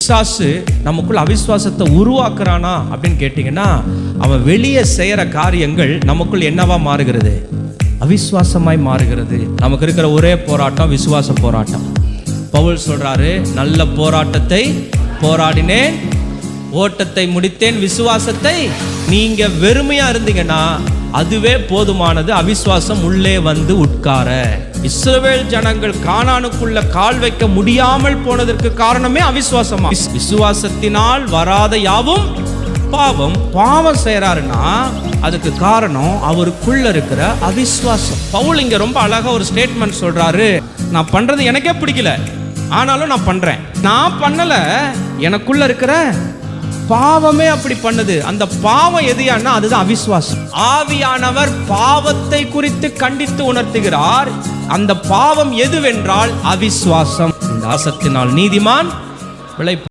பிசாசு நமக்குள்ள அவிசுவாசத்தை உருவாக்குறானா அப்படின்னு கேட்டீங்கன்னா, அவன் வெளியே செய்யற காரியங்கள் நமக்குள் என்னவா மாறுகிறது? அவிசுவாசமாய் மாறுகிறது. நமக்கு இருக்கிற ஒரே போராட்டம் விசுவாச போராட்டம். பவுல் சொல்றாரு, நல்ல போராட்டத்தை போராடினேன், ஓட்டத்தை முடித்தேன், விசுவாசத்தை. நீங்க வெறுமையா இருந்தீங்கன்னா அதுவே போதுமானது. அவிசுவாசம் உள்ளே வந்து உட்கார. இஸ்ரவேல் ஜனங்கள் கானானுக்குள்ள கால் வைக்க முடியாமல் போனதற்கு காரணமே அவிசுவாசமா. விசுவாசத்தினால் வராத யாவும் பாவம். பாவம் செய்யறாருன்னா அதுக்கு காரணம் அவருக்குள்ள இருக்கிற அவிசுவாசம். பவுல் இங்க ரொம்ப அழகா ஒரு ஸ்டேட்மெண்ட் சொல்றாரு, நான் பண்றது எனக்கே பிடிக்கல, ஆனாலும் நான் பண்றேன். நான் பண்ணல, எனக்குள்ள இருக்கிற பாவமே அப்படி பண்ணுது. அந்த பாவம் எதுயான்னா அதுதான் அவிசுவாசம். ஆவியானவர் பாவத்தை குறித்து கண்டித்து உணர்த்துகிறார். அந்த பாவம் எதுவென்றால் அவிசுவாசம். இந்த ஆசத்தினால் நீதிமான் விளை